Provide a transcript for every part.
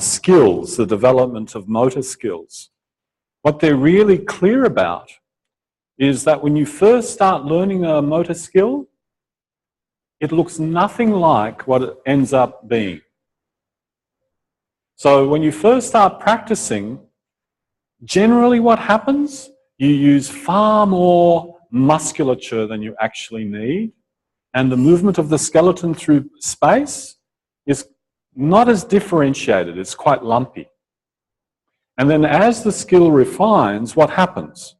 skills, the development of motor skills. What they're really clear about is that when you first start learning a motor skill, it looks nothing like what it ends up being. So when you first start practicing, generally what happens, you use far more musculature than you actually need, and the movement of the skeleton through space is not as differentiated, it's quite lumpy. And then as the skill refines, what happens?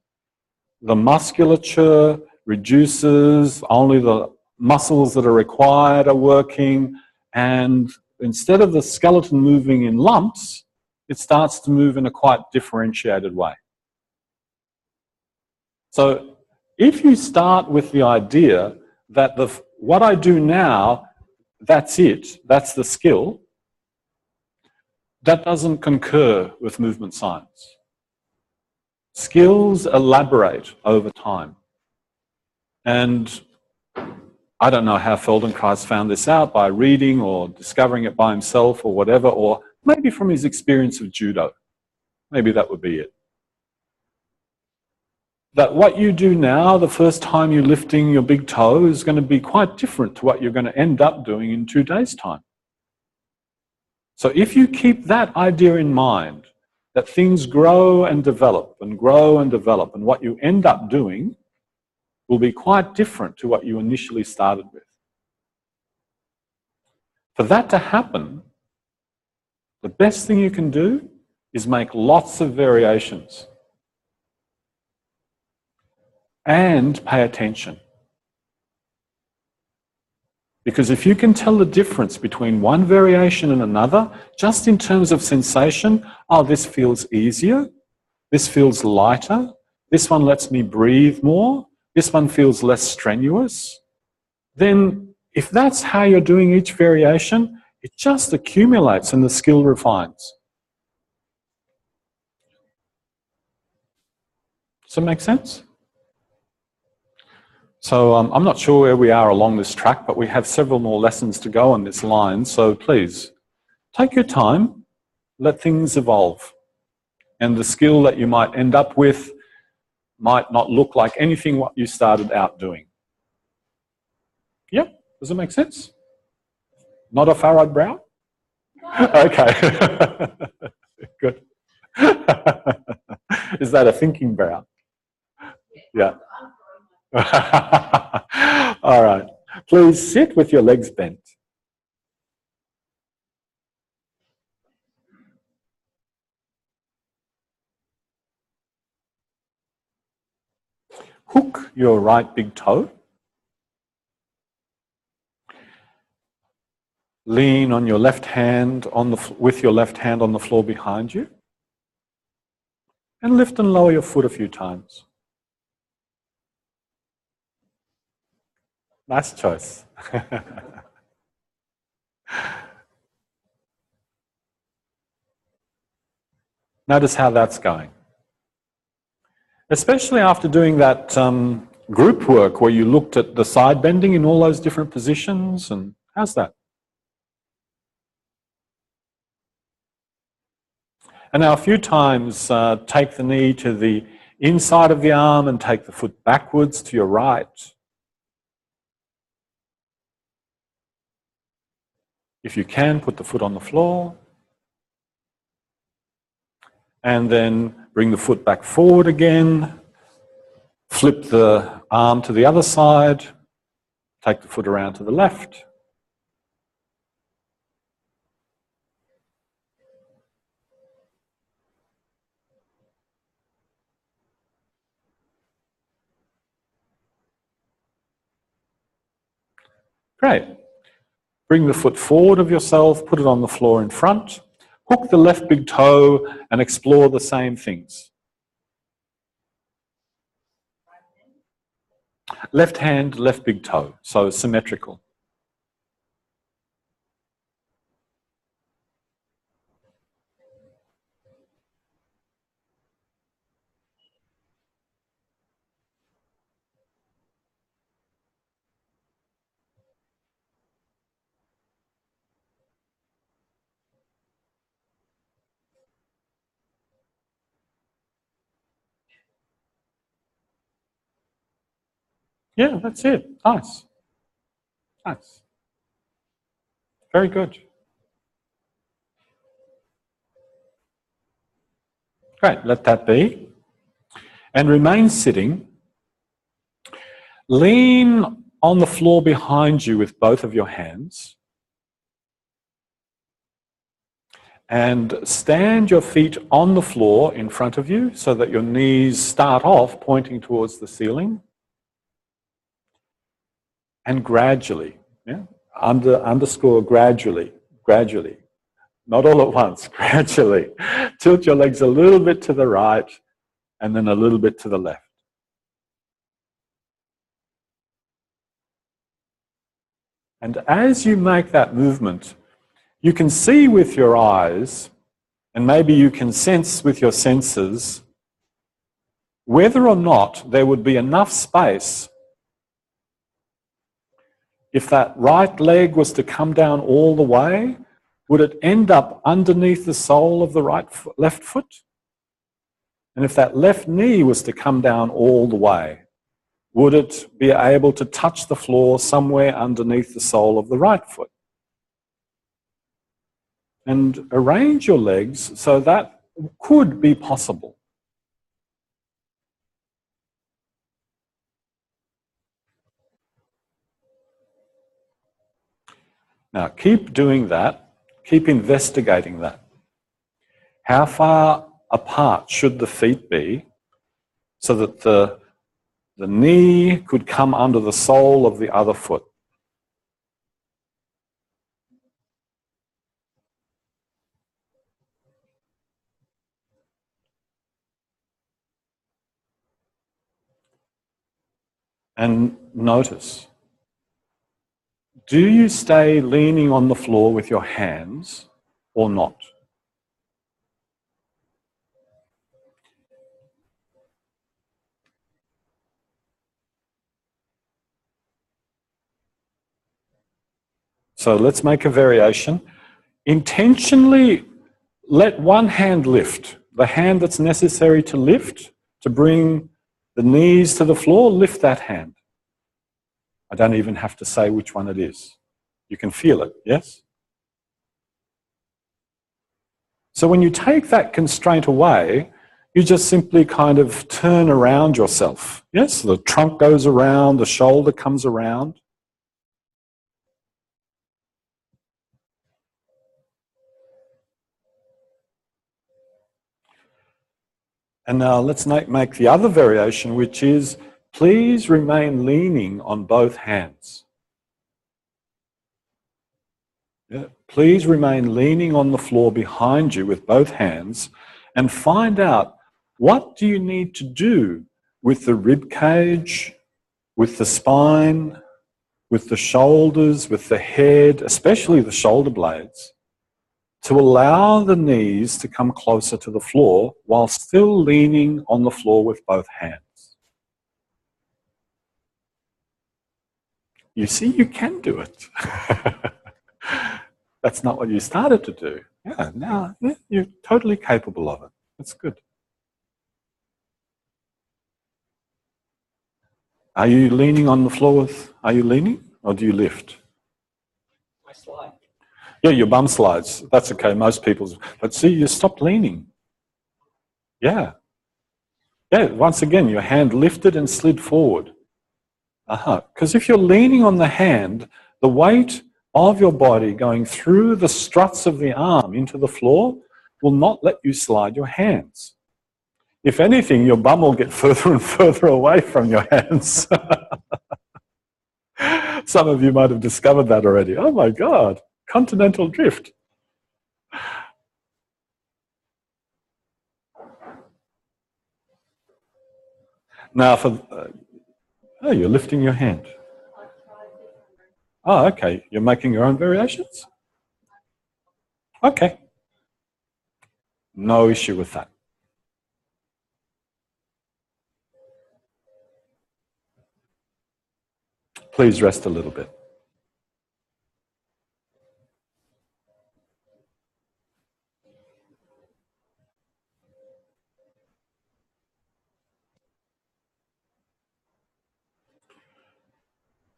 The musculature reduces, only the muscles that are required are working, and instead of the skeleton moving in lumps, it starts to move in a quite differentiated way. So if you start with the idea that what I do now, that's it, that's the skill, that doesn't concur with movement science. Skills elaborate over time. And I don't know how Feldenkrais found this out, by reading or discovering it by himself or whatever, or maybe from his experience of judo. Maybe that would be it. That what you do now, the first time you're lifting your big toe, is going to be quite different to what you're going to end up doing in 2 days' time. So if you keep that idea in mind, that things grow and develop and grow and develop, and what you end up doing will be quite different to what you initially started with. For that to happen, the best thing you can do is make lots of variations and pay attention. Because if you can tell the difference between one variation and another, just in terms of sensation, oh, this feels easier, this feels lighter, this one lets me breathe more, this one feels less strenuous, then if that's how you're doing each variation, it just accumulates and the skill refines. Does that make sense? So I'm not sure where we are along this track, but we have several more lessons to go on this line, so please, take your time, let things evolve. And the skill that you might end up with might not look like anything what you started out doing. Yep, does it make sense? Not a furrowed brow? Okay, good. Is that a thinking brow? Yeah. All right. Please sit with your legs bent. Hook your right big toe. Lean on your left hand with your left hand on the floor behind you. And lift and lower your foot a few times. Nice choice. Notice how that's going. Especially after doing that group work where you looked at the side bending in all those different positions, and how's that? And now a few times take the knee to the inside of the arm and take the foot backwards to your right. If you can, put the foot on the floor. And then bring the foot back forward again. Flip the arm to the other side. Take the foot around to the left. Great. Bring the foot forward of yourself, put it on the floor in front. Hook the left big toe and explore the same things. Left hand, left big toe, so symmetrical. Yeah, that's it. Nice. Nice. Very good. Great, let that be. And remain sitting. Lean on the floor behind you with both of your hands. And stand your feet on the floor in front of you so that your knees start off pointing towards the ceiling. And gradually, yeah, underscore gradually, not all at once, gradually. Tilt your legs a little bit to the right and then a little bit to the left. And as you make that movement, you can see with your eyes, and maybe you can sense with your senses, whether or not there would be enough space if that right leg was to come down all the way. Would it end up underneath the sole of the left foot? And if that left knee was to come down all the way, would it be able to touch the floor somewhere underneath the sole of the right foot? And arrange your legs so that could be possible. Now keep doing that, keep investigating that. How far apart should the feet be so that the knee could come under the sole of the other foot? And notice, do you stay leaning on the floor with your hands or not? So let's make a variation. Intentionally let one hand lift, the hand that's necessary to lift, to bring the knees to the floor, lift that hand. I don't even have to say which one it is. You can feel it, yes? So when you take that constraint away, you just simply kind of turn around yourself. Yes, the trunk goes around, the shoulder comes around. And now let's make the other variation, which is please remain leaning on both hands. Yeah. Please remain leaning on the floor behind you with both hands and find out, what do you need to do with the rib cage, with the spine, with the shoulders, with the head, especially the shoulder blades, to allow the knees to come closer to the floor while still leaning on the floor with both hands. You see, you can do it. That's not what you started to do. Yeah, now you're totally capable of it. That's good. Are you leaning on the floor are you leaning or do you lift? I slide. Yeah, your bum slides. That's okay, most people's. But see, you stopped leaning. Yeah. Yeah, once again, your hand lifted and slid forward. Because if you're leaning on the hand, the weight of your body going through the struts of the arm into the floor will not let you slide your hands. If anything, your bum will get further and further away from your hands. Some of you might have discovered that already. Oh my God, continental drift. Now, oh, you're lifting your hand. Oh, okay. You're making your own variations? Okay. No issue with that. Please rest a little bit.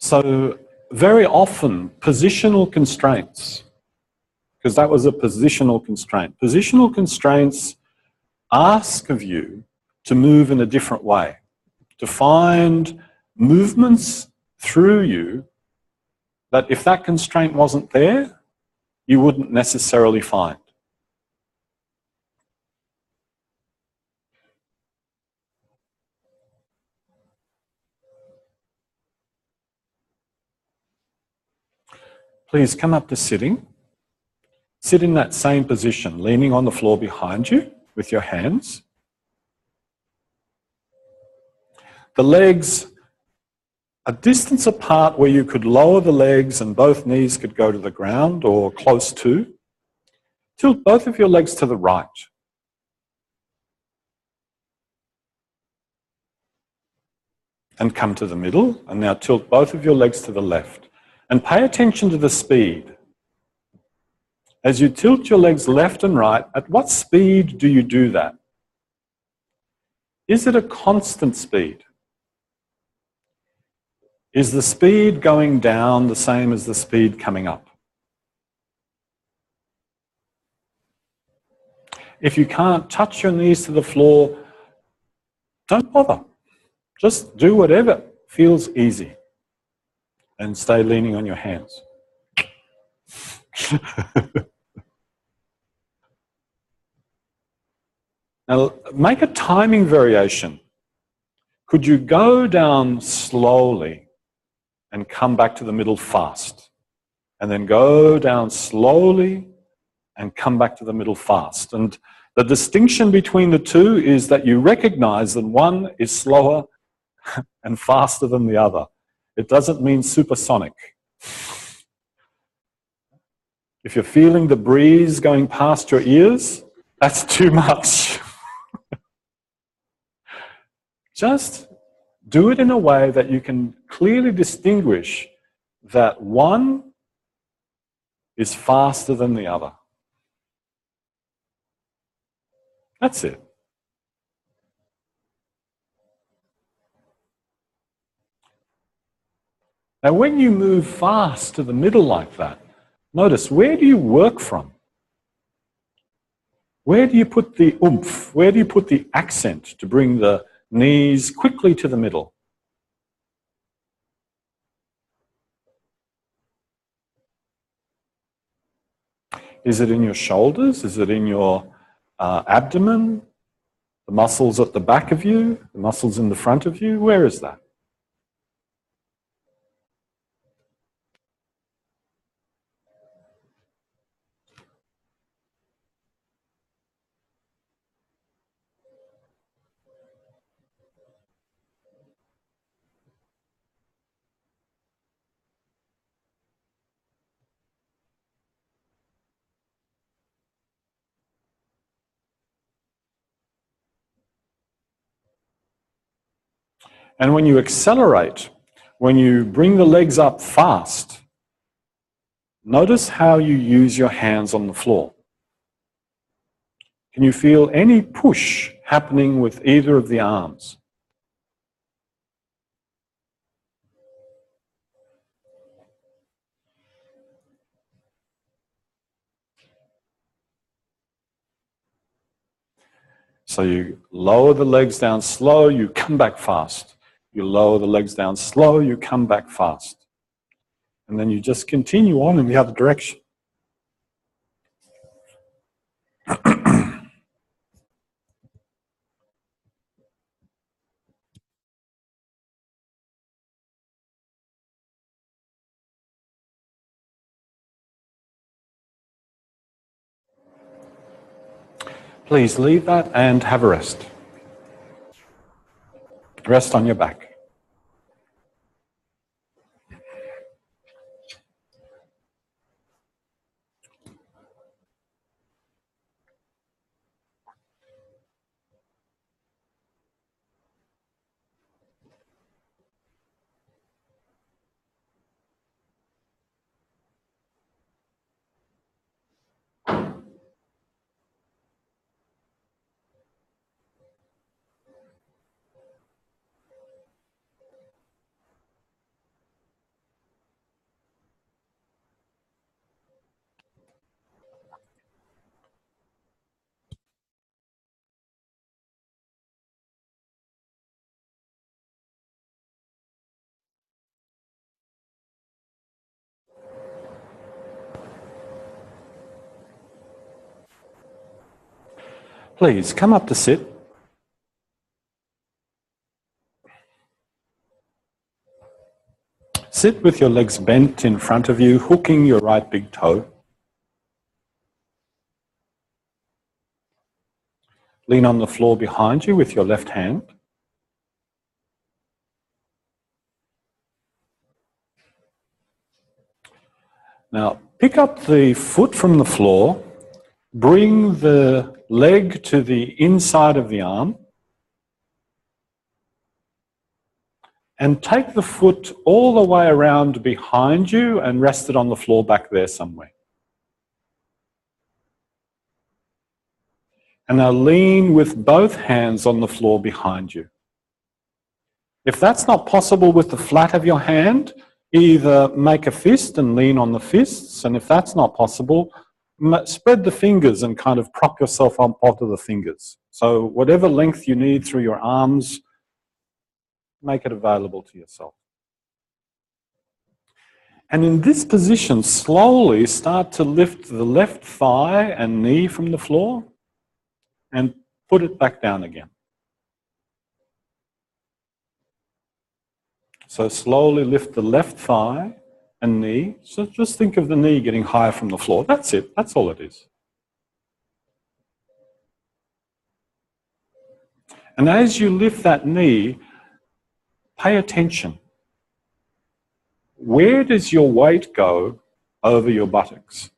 So very often, positional constraints, because that was a positional constraint. Positional constraints ask of you to move in a different way, to find movements through you that if that constraint wasn't there, you wouldn't necessarily find. Please come up to sitting. Sit in that same position, leaning on the floor behind you with your hands. The legs a distance apart where you could lower the legs and both knees could go to the ground or close to. Tilt both of your legs to the right. And come to the middle. And now tilt both of your legs to the left. And pay attention to the speed. As you tilt your legs left and right, at what speed do you do that? Is it a constant speed? Is the speed going down the same as the speed coming up? If you can't touch your knees to the floor, don't bother. Just do whatever feels easy and stay leaning on your hands. Now, make a timing variation. Could you go down slowly and come back to the middle fast? And then go down slowly and come back to the middle fast. And the distinction between the two is that you recognize that one is slower and faster than the other. It doesn't mean supersonic. If you're feeling the breeze going past your ears, that's too much. Just do it in a way that you can clearly distinguish that one is faster than the other. That's it. Now, when you move fast to the middle like that, notice, where do you work from? Where do you put the oomph? Where do you put the accent to bring the knees quickly to the middle? Is it in your shoulders? Is it in your abdomen? The muscles at the back of you? The muscles in the front of you? Where is that? And when you accelerate, when you bring the legs up fast, notice how you use your hands on the floor. Can you feel any push happening with either of the arms? So you lower the legs down slow, you come back fast. You lower the legs down slow, you come back fast. And then you just continue on in the other direction. Please leave that and have a rest. Rest on your back. Please, come up to sit. Sit with your legs bent in front of you, hooking your right big toe. Lean on the floor behind you with your left hand. Now, pick up the foot from the floor, bring the leg to the inside of the arm, and take the foot all the way around behind you and rest it on the floor back there somewhere. And now lean with both hands on the floor behind you. If that's not possible with the flat of your hand, either make a fist and lean on the fists, and if that's not possible, spread the fingers and kind of prop yourself up onto the fingers. So whatever length you need through your arms, make it available to yourself. And in this position, slowly start to lift the left thigh and knee from the floor and put it back down again. So slowly lift the left thigh and knee. So just think of the knee getting higher from the floor. That's it. That's all it is. And as you lift that knee, pay attention. Where does your weight go over your buttocks?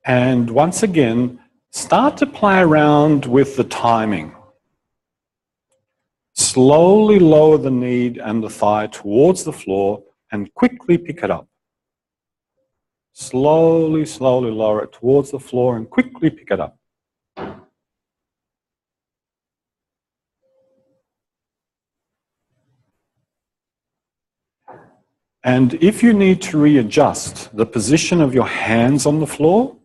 And once again, start to play around with the timing. Slowly lower the knee and the thigh towards the floor and quickly pick it up. Slowly, slowly lower it towards the floor and quickly pick it up. And if you need to readjust the position of your hands on the floor,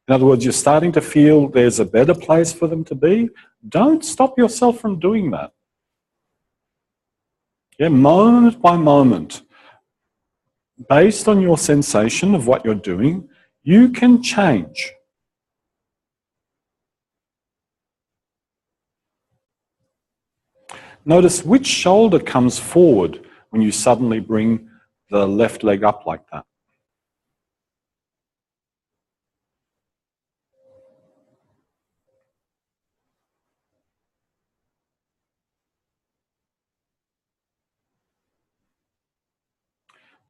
in other words, you're starting to feel there's a better place for them to be, don't stop yourself from doing that. Yeah, moment by moment, based on your sensation of what you're doing, you can change. Notice which shoulder comes forward when you suddenly bring the left leg up like that.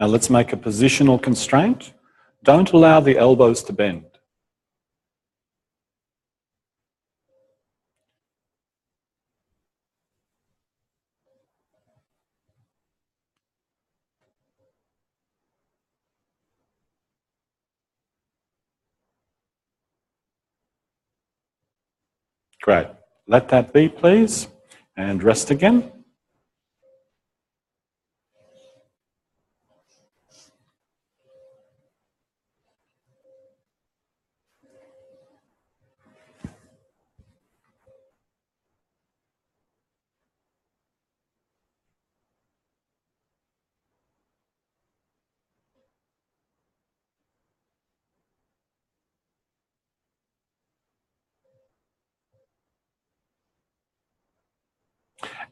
Now let's make a positional constraint. Don't allow the elbows to bend. Great. Let that be, please, and rest again.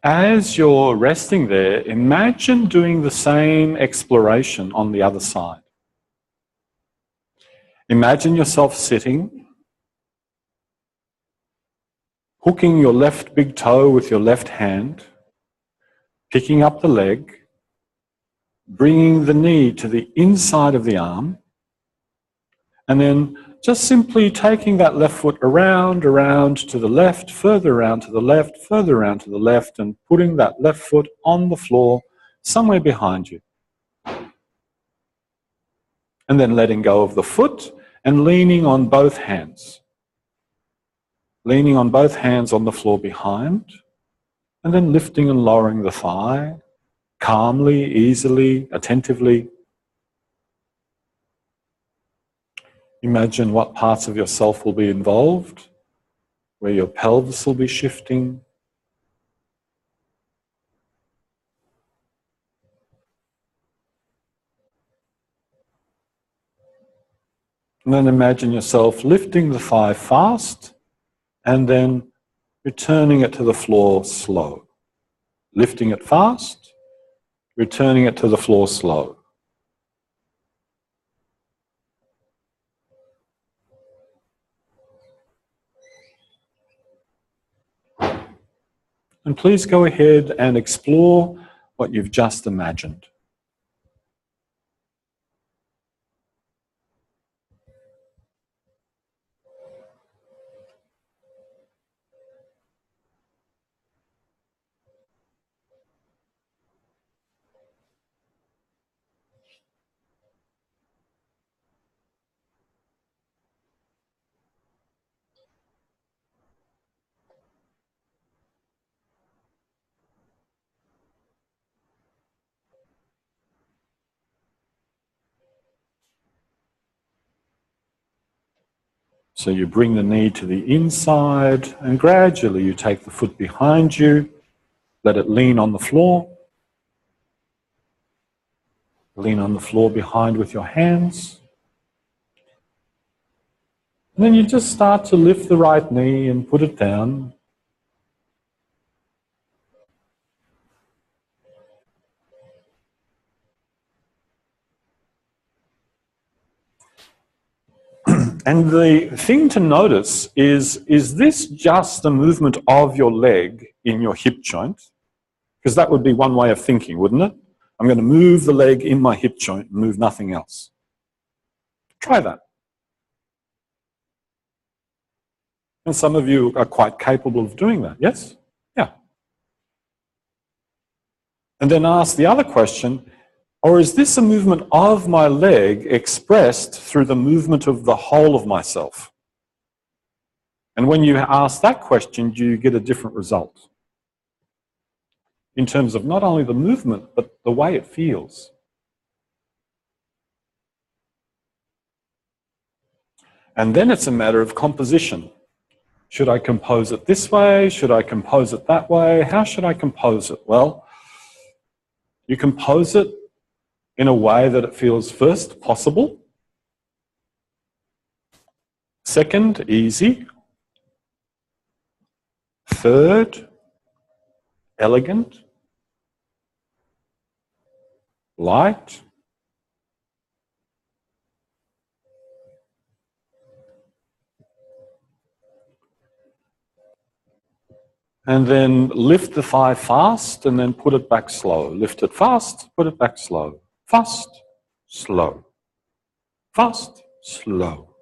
As you're resting there, imagine doing the same exploration on the other side. Imagine yourself sitting, hooking your left big toe with your left hand, picking up the leg, bringing the knee to the inside of the arm, and then just simply taking that left foot around to the left, further around to the left, further around to the left, and putting that left foot on the floor somewhere behind you. And then letting go of the foot and leaning on both hands. leaning on both hands on the floor behind, and then lifting and lowering the thigh, calmly, easily, attentively. Imagine what parts of yourself will be involved, where your pelvis will be shifting. And then imagine yourself lifting the thigh fast and then returning it to the floor slow. Lifting it fast, returning it to the floor slow. And please go ahead and explore what you've just imagined. So you bring the knee to the inside and gradually you take the foot behind you, let it lean on the floor. Lean on the floor behind with your hands. And then you just start to lift the right knee and put it down. And the thing to notice is this just the movement of your leg in your hip joint? Because that would be one way of thinking, wouldn't it? I'm going to move the leg in my hip joint and move nothing else. Try that. And some of you are quite capable of doing that, yes? Yeah. And then ask the other question, or is this a movement of my leg expressed through the movement of the whole of myself? And when you ask that question, do you get a different result? In terms of not only the movement, but the way it feels. And then it's a matter of composition. Should I compose it this way? Should I compose it that way? How should I compose it? Well, you compose it in a way that it feels first possible, second easy, third elegant, light, and then lift the thigh fast and then put it back slow. Lift it fast, put it back slow. Fast, slow. Fast, slow.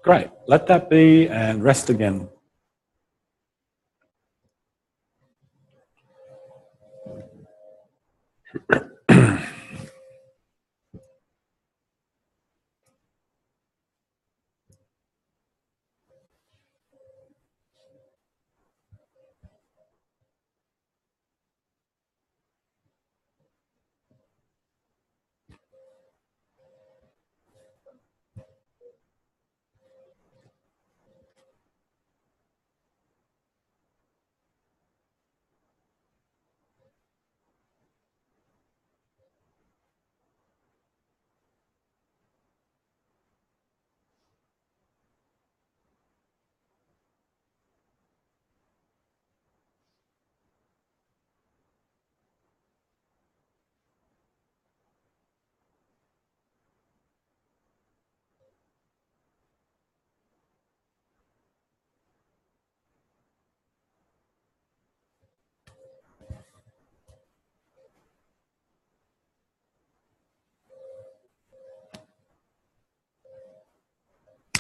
Great. Let that be and rest again.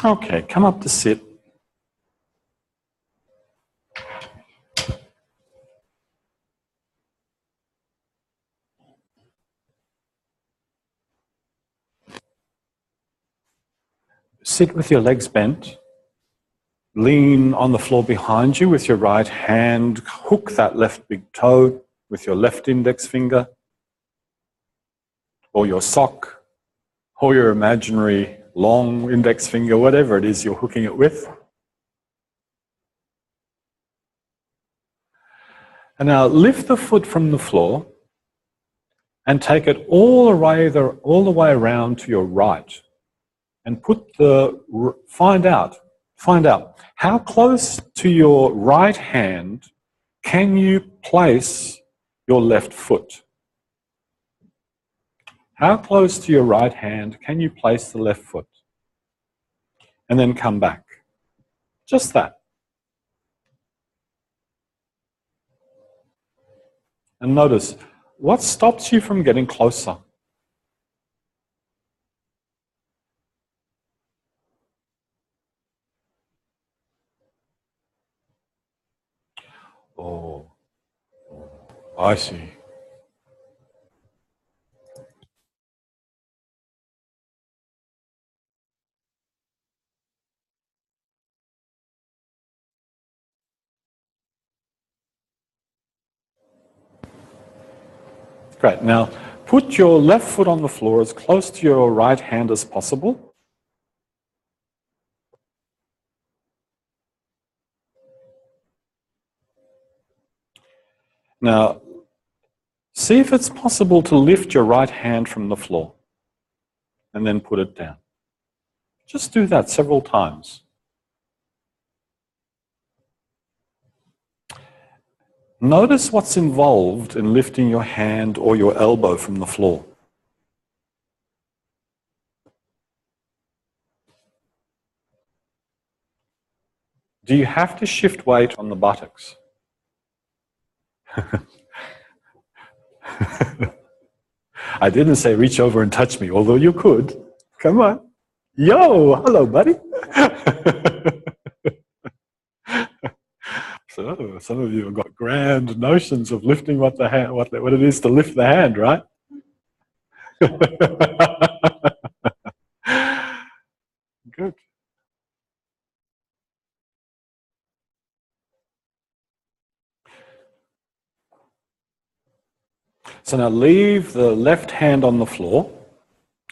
Okay, come up to sit. Sit with your legs bent. Lean on the floor behind you with your right hand. Hook that left big toe with your left index finger, or your sock, or your imaginary long index finger, whatever it is you're hooking it with. And now lift the foot from the floor and take it all the way around to your right. And find out how close to your right hand can you place your left foot? How close to your right hand can you place the left foot? And then come back. Just that. And notice, what stops you from getting closer? Oh, I see. Great. Now, put your left foot on the floor as close to your right hand as possible. Now, see if it's possible to lift your right hand from the floor and then put it down. Just do that several times. Notice what's involved in lifting your hand or your elbow from the floor. Do you have to shift weight on the buttocks? I didn't say reach over and touch me, although you could. Come on. Yo, hello, buddy. So, some of you have got grand notions of lifting what it is to lift the hand, right? Good. So now leave the left hand on the floor.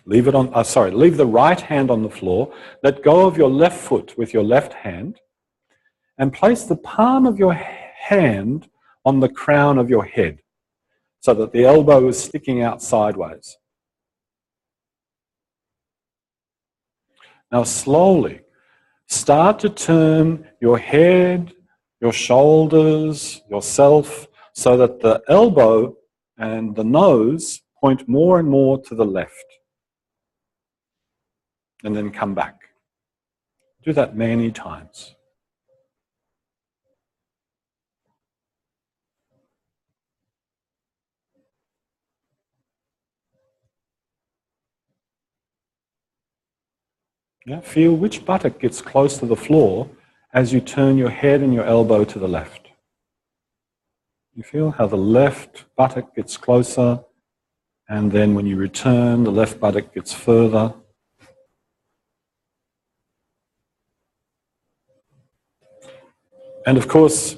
Leave the right hand on the floor. Let go of your left foot with your left hand and place the palm of your hand on the crown of your head so that the elbow is sticking out sideways. Now slowly start to turn your head, your shoulders, yourself, so that the elbow and the nose point more and more to the left. And then come back. Do that many times. Yeah, feel which buttock gets close to the floor as you turn your head and your elbow to the left. You feel how the left buttock gets closer, and then when you return, the left buttock gets further. And of course,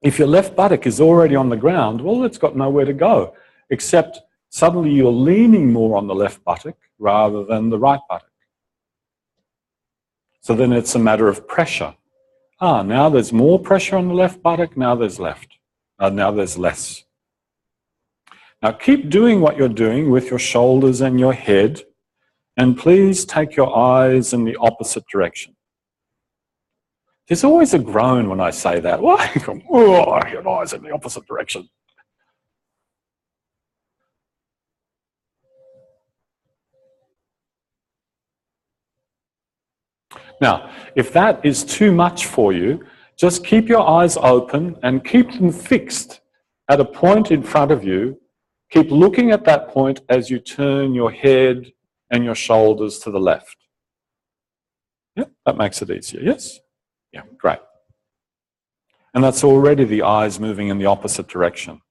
if your left buttock is already on the ground, well, it's got nowhere to go, except suddenly you're leaning more on the left buttock rather than the right buttock. So then it's a matter of pressure. Now there's more pressure on the left buttock, now there's less. Now keep doing what you're doing with your shoulders and your head, and please take your eyes in the opposite direction. There's always a groan when I say that. Why? Oh, your eyes in the opposite direction. Now, if that is too much for you, just keep your eyes open and keep them fixed at a point in front of you. Keep looking at that point as you turn your head and your shoulders to the left. Yeah, that makes it easier, yes? Yeah, great. And that's already the eyes moving in the opposite direction.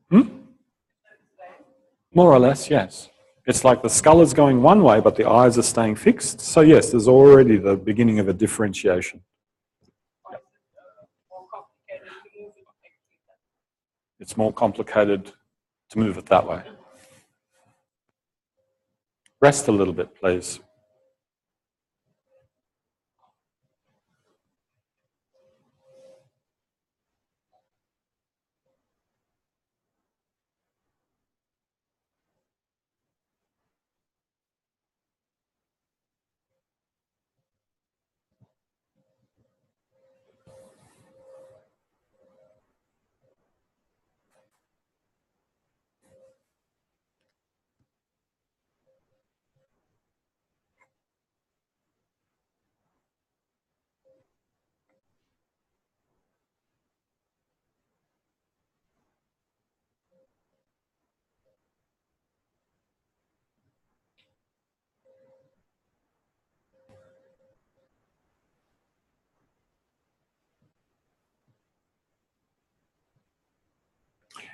Hmm? More or less, yes. It's like the skull is going one way, but the eyes are staying fixed. So yes, there's already the beginning of a differentiation. It's more complicated to move it that way. Rest a little bit, please.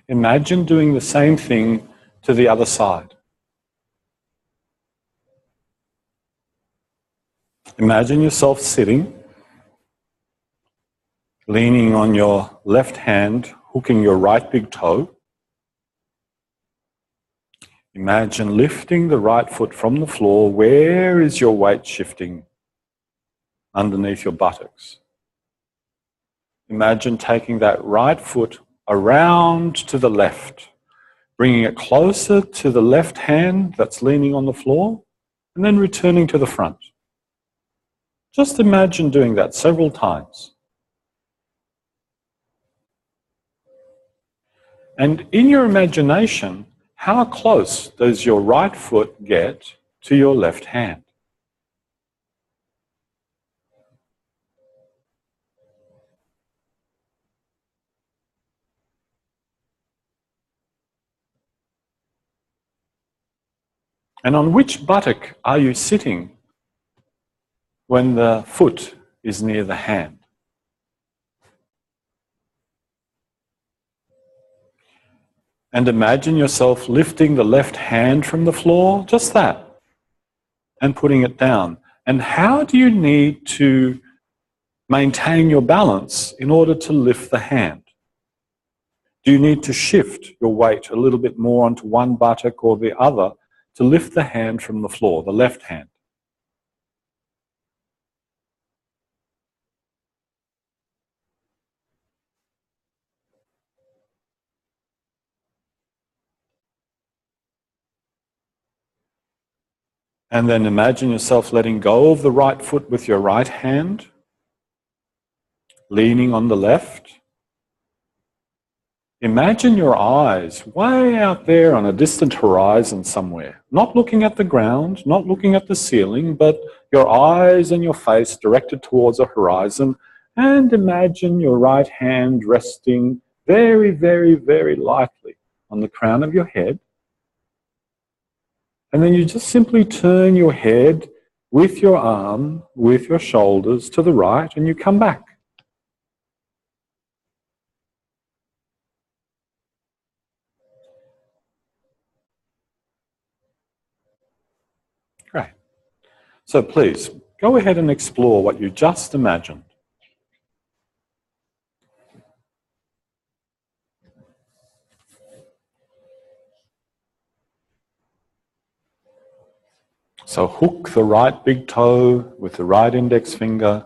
Imagine doing the same thing to the other side. Imagine yourself sitting, leaning on your left hand, hooking your right big toe. Imagine lifting the right foot from the floor. Where is your weight shifting? Underneath your buttocks. Imagine taking that right foot around to the left, bringing it closer to the left hand that's leaning on the floor, and then returning to the front. Just imagine doing that several times. And in your imagination, how close does your right foot get to your left hand? And on which buttock are you sitting when the foot is near the hand? And imagine yourself lifting the left hand from the floor, just that, and putting it down. And how do you need to maintain your balance in order to lift the hand? Do you need to shift your weight a little bit more onto one buttock or the other to lift the hand from the floor, the left hand? And then imagine yourself letting go of the right foot with your right hand, leaning on the left. Imagine your eyes way out there on a distant horizon somewhere, not looking at the ground, not looking at the ceiling, but your eyes and your face directed towards a horizon, and imagine your right hand resting very, very, very lightly on the crown of your head. And then you just simply turn your head with your arm, with your shoulders to the right, and you come back. Great. So please, go ahead and explore what you just imagined. So hook the right big toe with the right index finger,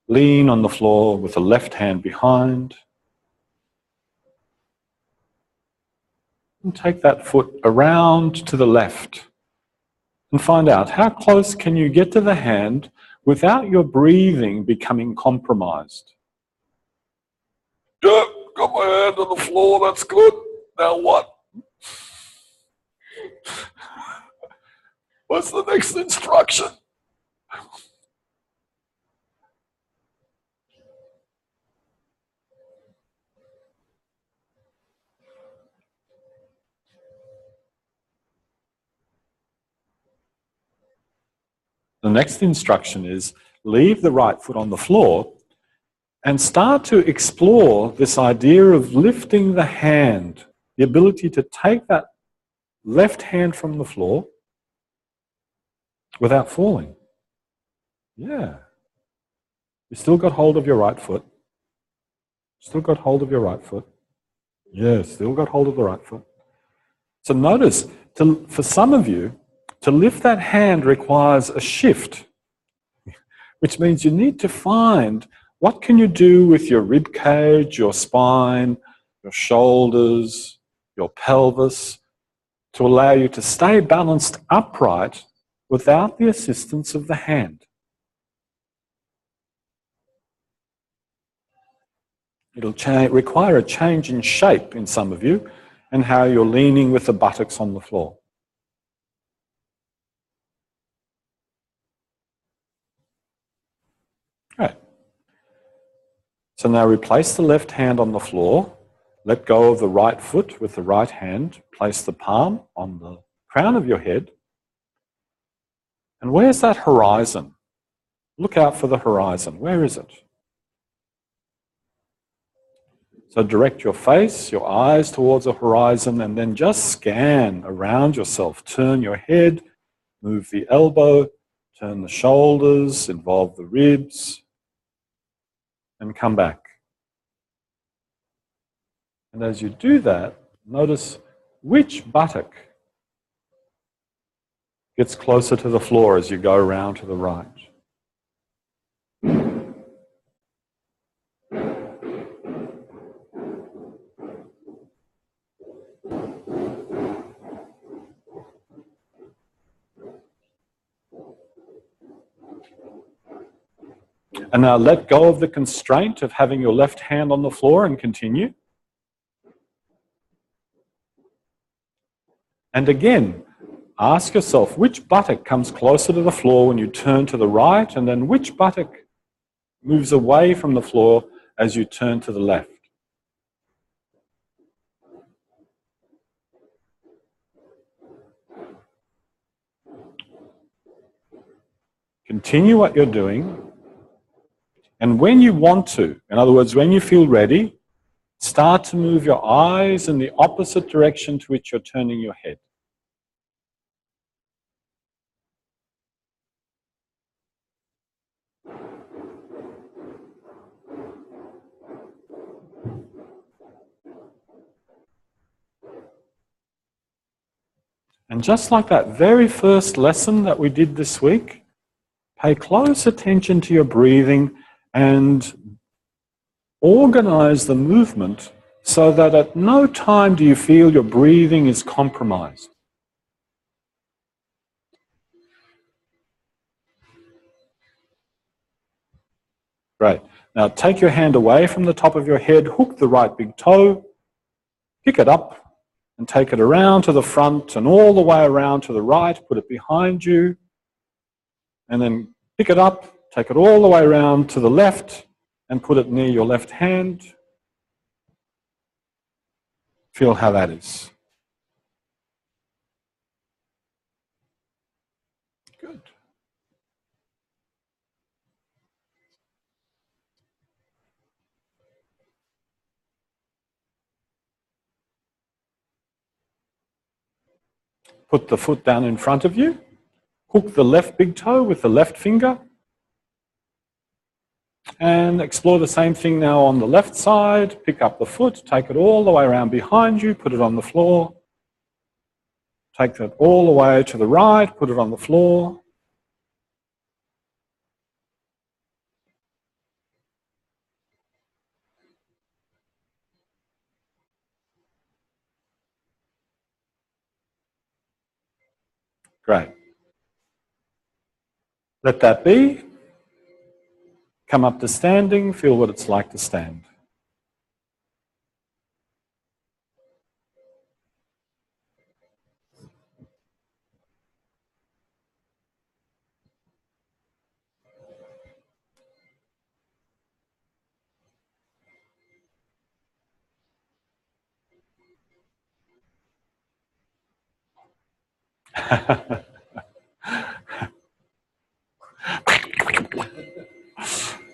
lean on the floor with the left hand behind, and take that foot around to the left and find out how close can you get to the hand without your breathing becoming compromised. Yeah, got my hand on the floor, that's good. Now what? What's the next instruction? next instruction is leave the right foot on the floor and start to explore this idea of lifting the hand, the ability to take that left hand from the floor without falling. Yeah. You still got hold of your right foot. Still got hold of your right foot. Yeah, still got hold of the right foot. So notice, for some of you, to lift that hand requires a shift, which means you need to find what can you do with your rib cage, your spine, your shoulders, your pelvis, to allow you to stay balanced upright without the assistance of the hand. It'll require a change in shape in some of you and how you're leaning with the buttocks on the floor. Right. So now replace the left hand on the floor, let go of the right foot with the right hand, place the palm on the crown of your head. And where's that horizon? Look out for the horizon. Where is it? So direct your face, your eyes towards the horizon, and then just scan around yourself. Turn your head, move the elbow, turn the shoulders, involve the ribs, and come back. And as you do that, notice which buttock gets closer to the floor as you go around to the right. And now let go of the constraint of having your left hand on the floor and continue. And again, ask yourself which buttock comes closer to the floor when you turn to the right, and then which buttock moves away from the floor as you turn to the left. Continue what you're doing. And when you want to, in other words, when you feel ready, start to move your eyes in the opposite direction to which you're turning your head. And just like that very first lesson that we did this week, pay close attention to your breathing and organize the movement so that at no time do you feel your breathing is compromised. Great. Now take your hand away from the top of your head, hook the right big toe, pick it up and take it around to the front and all the way around to the right, put it behind you, and then pick it up, take it all the way around to the left and put it near your left hand. Feel how that is. Good. Put the foot down in front of you. Hook the left big toe with the left finger. And explore the same thing now on the left side. Pick up the foot, take it all the way around behind you, put it on the floor. Take that all the way to the right, put it on the floor. Great. Let that be. Come up to standing, feel what it's like to stand.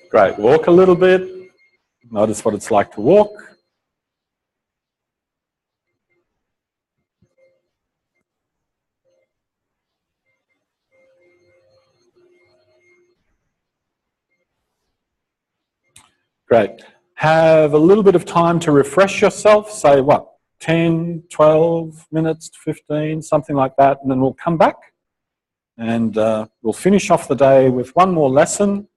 Great. Walk a little bit. Notice what it's like to walk. Great. Have a little bit of time to refresh yourself, say what, 10, 12 minutes, 15, something like that, and then we'll come back and we'll finish off the day with one more lesson.